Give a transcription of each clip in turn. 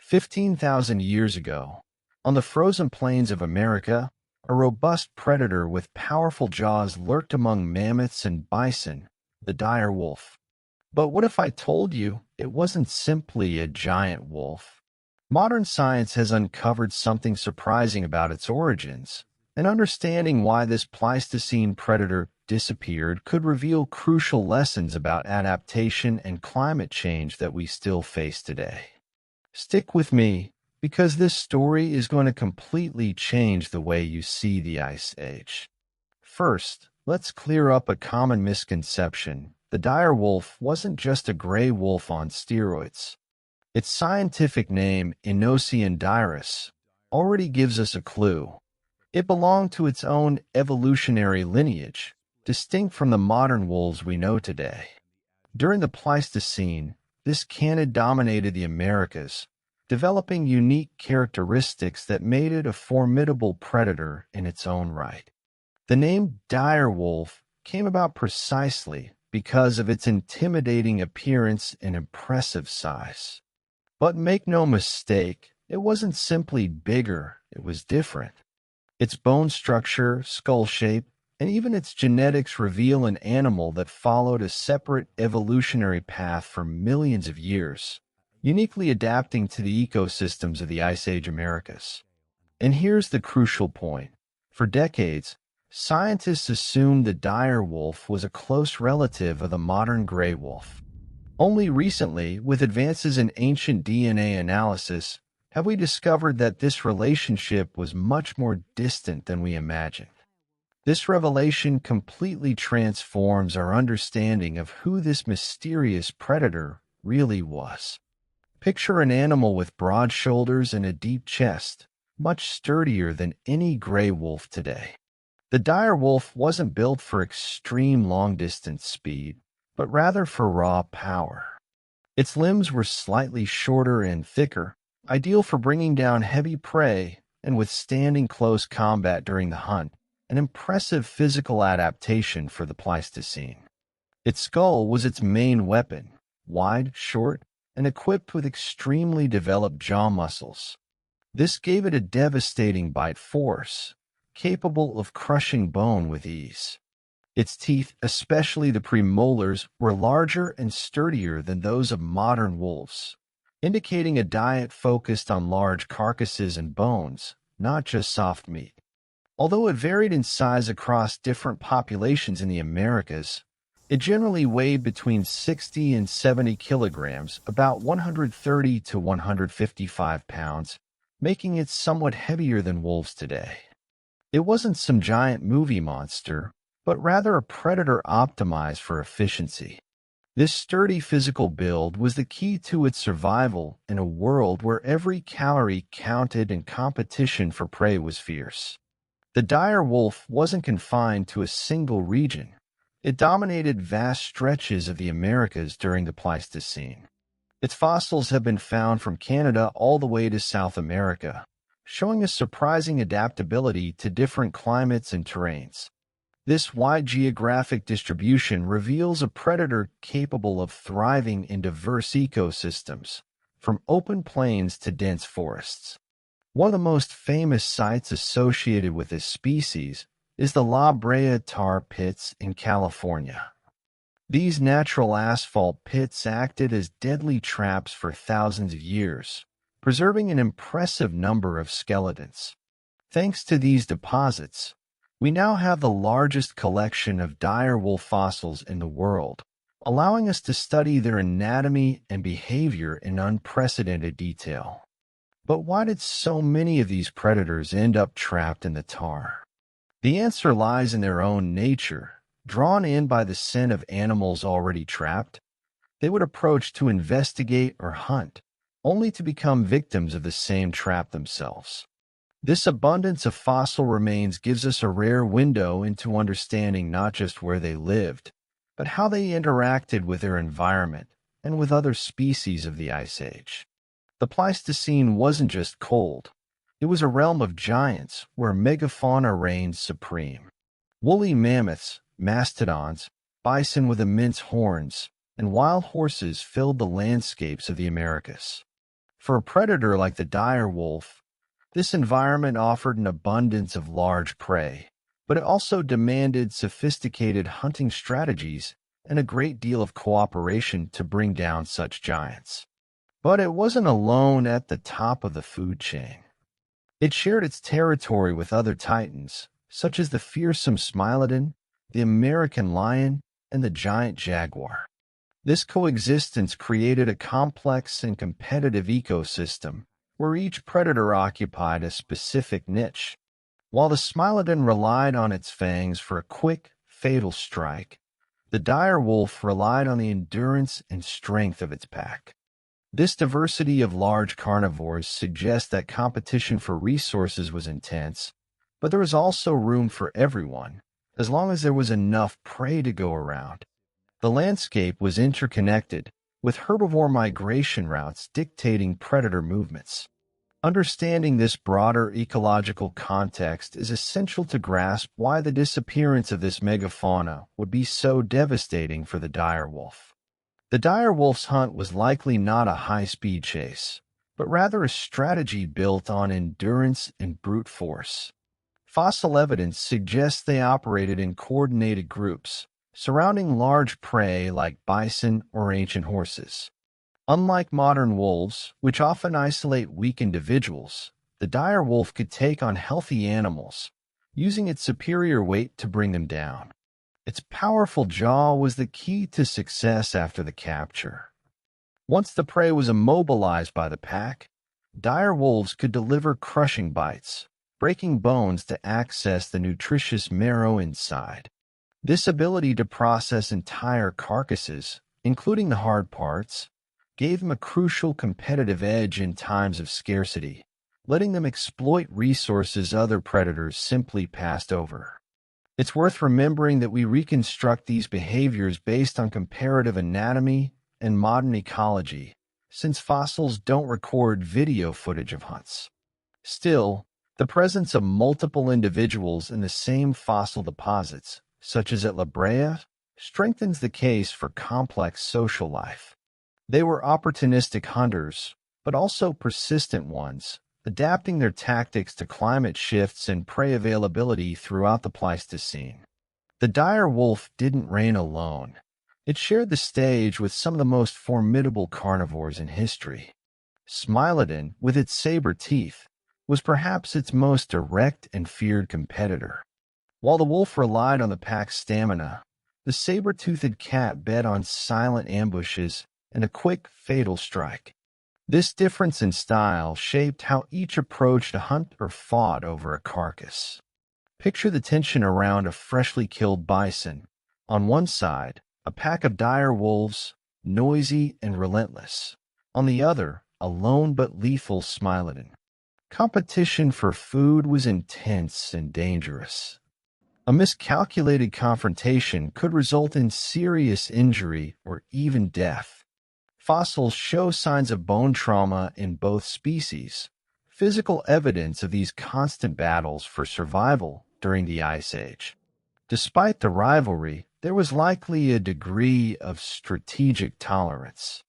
15,000 years ago, on the frozen plains of America, a robust predator with powerful jaws lurked among mammoths and bison, the dire wolf. But what if I told you it wasn't simply a giant wolf? Modern science has uncovered something surprising about its origins, and understanding why this Pleistocene predator disappeared could reveal crucial lessons about adaptation and climate change that we still face today. Stick with me, because this story is going to completely change the way you see the Ice Age. First, let's clear up a common misconception. The dire wolf wasn't just a gray wolf on steroids. Its scientific name, Inocyon dirus, already gives us a clue. It belonged to its own evolutionary lineage, distinct from the modern wolves we know today. During the Pleistocene, this canid dominated the Americas, developing unique characteristics that made it a formidable predator in its own right. The name dire wolf came about precisely because of its intimidating appearance and impressive size. But make no mistake, it wasn't simply bigger, it was different. Its bone structure, skull shape, and even its genetics reveal an animal that followed a separate evolutionary path for millions of years, uniquely adapting to the ecosystems of the Ice Age Americas. And here's the crucial point. For decades, scientists assumed the dire wolf was a close relative of the modern gray wolf. Only recently, with advances in ancient DNA analysis, have we discovered that this relationship was much more distant than we imagined. This revelation completely transforms our understanding of who this mysterious predator really was. Picture an animal with broad shoulders and a deep chest, much sturdier than any gray wolf today. The dire wolf wasn't built for extreme long-distance speed, but rather for raw power. Its limbs were slightly shorter and thicker, ideal for bringing down heavy prey and withstanding close combat during the hunt, an impressive physical adaptation for the Pleistocene. Its skull was its main weapon, wide, short, and equipped with extremely developed jaw muscles. This gave it a devastating bite force, capable of crushing bone with ease. Its teeth, especially the premolars, were larger and sturdier than those of modern wolves, indicating a diet focused on large carcasses and bones, not just soft meat. Although it varied in size across different populations in the Americas, it generally weighed between 60 and 70 kilograms, about 130 to 155 pounds, making it somewhat heavier than wolves today. It wasn't some giant movie monster, but rather a predator optimized for efficiency. This sturdy physical build was the key to its survival in a world where every calorie counted and competition for prey was fierce. The dire wolf wasn't confined to a single region. It dominated vast stretches of the Americas during the Pleistocene. Its fossils have been found from Canada all the way to South America, showing a surprising adaptability to different climates and terrains. This wide geographic distribution reveals a predator capable of thriving in diverse ecosystems, from open plains to dense forests. One of the most famous sites associated with this species is the La Brea tar pits in California. These natural asphalt pits acted as deadly traps for thousands of years, preserving an impressive number of skeletons. Thanks to these deposits, we now have the largest collection of dire wolf fossils in the world, allowing us to study their anatomy and behavior in unprecedented detail. But why did so many of these predators end up trapped in the tar? The answer lies in their own nature. Drawn in by the scent of animals already trapped, they would approach to investigate or hunt, only to become victims of the same trap themselves. This abundance of fossil remains gives us a rare window into understanding not just where they lived, but how they interacted with their environment and with other species of the Ice Age. The Pleistocene wasn't just cold. It was a realm of giants where megafauna reigned supreme. Woolly mammoths, mastodons, bison with immense horns, and wild horses filled the landscapes of the Americas. For a predator like the dire wolf, this environment offered an abundance of large prey, but it also demanded sophisticated hunting strategies and a great deal of cooperation to bring down such giants. But it wasn't alone at the top of the food chain. It shared its territory with other titans, such as the fearsome Smilodon, the American lion, and the giant jaguar. This coexistence created a complex and competitive ecosystem where each predator occupied a specific niche. While the Smilodon relied on its fangs for a quick, fatal strike, the dire wolf relied on the endurance and strength of its pack. This diversity of large carnivores suggests that competition for resources was intense, but there was also room for everyone, as long as there was enough prey to go around. The landscape was interconnected, with herbivore migration routes dictating predator movements. Understanding this broader ecological context is essential to grasp why the disappearance of this megafauna would be so devastating for the dire wolf. The dire wolf's hunt was likely not a high-speed chase, but rather a strategy built on endurance and brute force. Fossil evidence suggests they operated in coordinated groups, surrounding large prey like bison or ancient horses. Unlike modern wolves, which often isolate weak individuals, the dire wolf could take on healthy animals, using its superior weight to bring them down. Its powerful jaw was the key to success after the capture. Once the prey was immobilized by the pack, dire wolves could deliver crushing bites, breaking bones to access the nutritious marrow inside. This ability to process entire carcasses, including the hard parts, gave them a crucial competitive edge in times of scarcity, letting them exploit resources other predators simply passed over. It's worth remembering that we reconstruct these behaviors based on comparative anatomy and modern ecology, since fossils don't record video footage of hunts. Still, the presence of multiple individuals in the same fossil deposits, such as at La Brea, strengthens the case for complex social life. They were opportunistic hunters, but also persistent ones, adapting their tactics to climate shifts and prey availability throughout the Pleistocene. The dire wolf didn't reign alone. It shared the stage with some of the most formidable carnivores in history. Smilodon, with its saber teeth, was perhaps its most direct and feared competitor. While the wolf relied on the pack's stamina, the saber-toothed cat bet on silent ambushes and a quick, fatal strike. This difference in style shaped how each approached a hunt or fought over a carcass. Picture the tension around a freshly killed bison. On one side, a pack of dire wolves, noisy and relentless. On the other, a lone but lethal Smilodon. Competition for food was intense and dangerous. A miscalculated confrontation could result in serious injury or even death. Fossils show signs of bone trauma in both species, physical evidence of these constant battles for survival during the Ice Age. Despite the rivalry, there was likely a degree of strategic tolerance.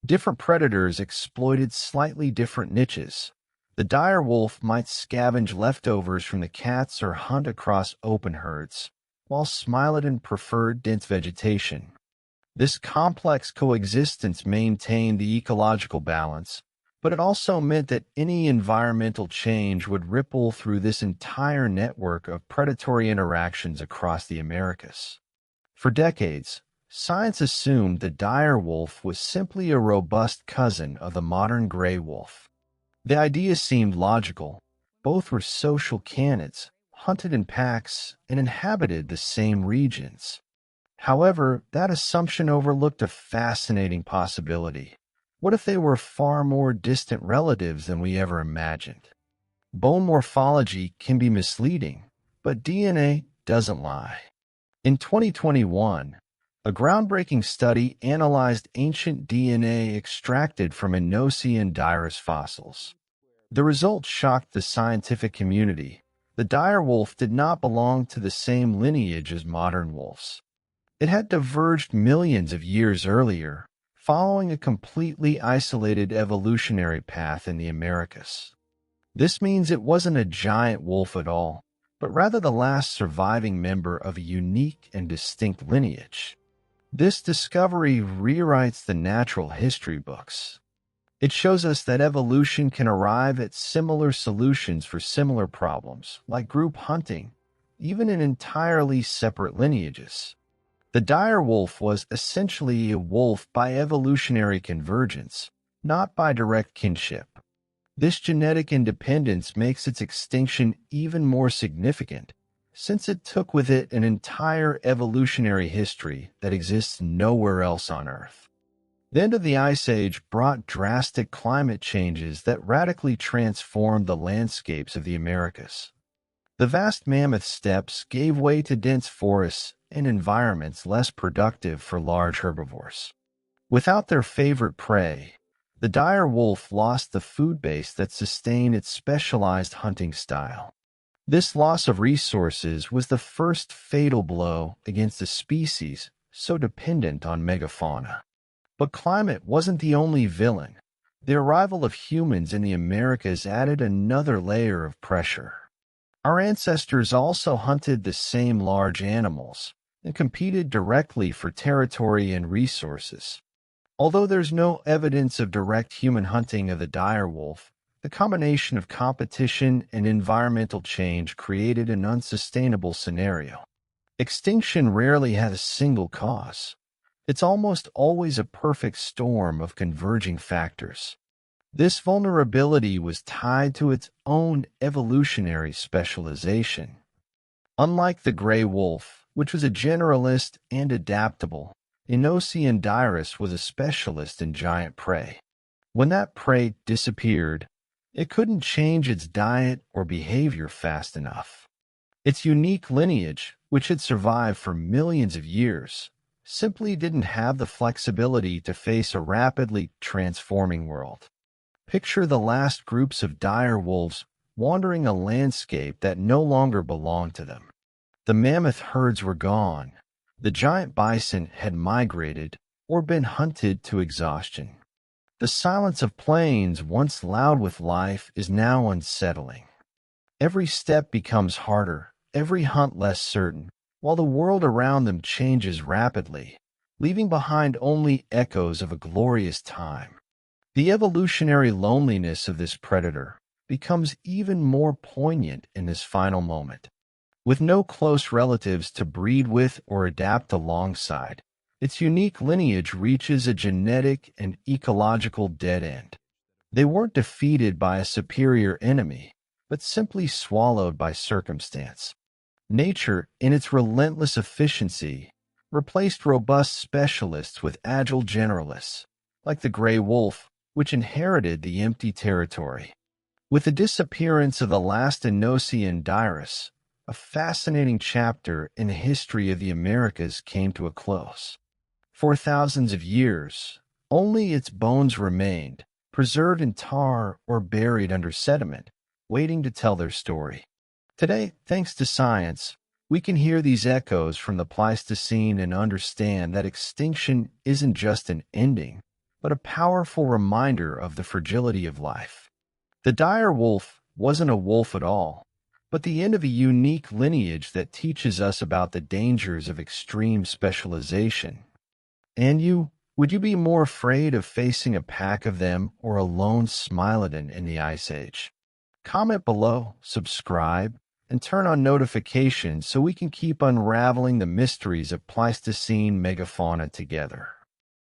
Different predators exploited slightly different niches. The dire wolf might scavenge leftovers from the cats or hunt across open herds, while Smilodon preferred dense vegetation. This complex coexistence maintained the ecological balance, but it also meant that any environmental change would ripple through this entire network of predatory interactions across the Americas. For decades, science assumed the dire wolf was simply a robust cousin of the modern gray wolf. The idea seemed logical. Both were social canids, hunted in packs, and inhabited the same regions. However, that assumption overlooked a fascinating possibility. What if they were far more distant relatives than we ever imagined? Bone morphology can be misleading, but DNA doesn't lie. In 2021, a groundbreaking study analyzed ancient DNA extracted from Inosea dirus fossils. The results shocked the scientific community. The dire wolf did not belong to the same lineage as modern wolves. It had diverged millions of years earlier, following a completely isolated evolutionary path in the Americas. This means it wasn't a giant wolf at all, but rather the last surviving member of a unique and distinct lineage. This discovery rewrites the natural history books. It shows us that evolution can arrive at similar solutions for similar problems, like group hunting, even in entirely separate lineages. The dire wolf was essentially a wolf by evolutionary convergence, not by direct kinship. This genetic independence makes its extinction even more significant, since it took with it an entire evolutionary history that exists nowhere else on Earth. The end of the Ice Age brought drastic climate changes that radically transformed the landscapes of the Americas. The vast mammoth steppes gave way to dense forests and environments less productive for large herbivores. Without their favorite prey, the dire wolf lost the food base that sustained its specialized hunting style. This loss of resources was the first fatal blow against a species so dependent on megafauna. But climate wasn't the only villain. The arrival of humans in the Americas added another layer of pressure. Our ancestors also hunted the same large animals and competed directly for territory and resources. Although there's no evidence of direct human hunting of the dire wolf, the combination of competition and environmental change created an unsustainable scenario. Extinction rarely has a single cause. It's almost always a perfect storm of converging factors. This vulnerability was tied to its own evolutionary specialization. Unlike the gray wolf, which was a generalist and adaptable, Inocyendirus was a specialist in giant prey. When that prey disappeared, it couldn't change its diet or behavior fast enough. Its unique lineage, which had survived for millions of years, simply didn't have the flexibility to face a rapidly transforming world. Picture the last groups of dire wolves wandering a landscape that no longer belonged to them. The mammoth herds were gone. The giant bison had migrated or been hunted to exhaustion. The silence of plains, once loud with life, is now unsettling. Every step becomes harder, every hunt less certain, while the world around them changes rapidly, leaving behind only echoes of a glorious time. The evolutionary loneliness of this predator becomes even more poignant in this final moment. With no close relatives to breed with or adapt alongside, its unique lineage reaches a genetic and ecological dead end. They weren't defeated by a superior enemy, but simply swallowed by circumstance. Nature, in its relentless efficiency, replaced robust specialists with agile generalists, like the gray wolf, which inherited the empty territory. With the disappearance of the last Inocyendirus, a fascinating chapter in the history of the Americas came to a close. For thousands of years, only its bones remained, preserved in tar or buried under sediment, waiting to tell their story. Today, thanks to science, we can hear these echoes from the Pleistocene and understand that extinction isn't just an ending, but a powerful reminder of the fragility of life. The dire wolf wasn't a wolf at all, but the end of a unique lineage that teaches us about the dangers of extreme specialization. And you, would you be more afraid of facing a pack of them or a lone Smilodon in the Ice Age? Comment below, subscribe, and turn on notifications so we can keep unraveling the mysteries of Pleistocene megafauna together.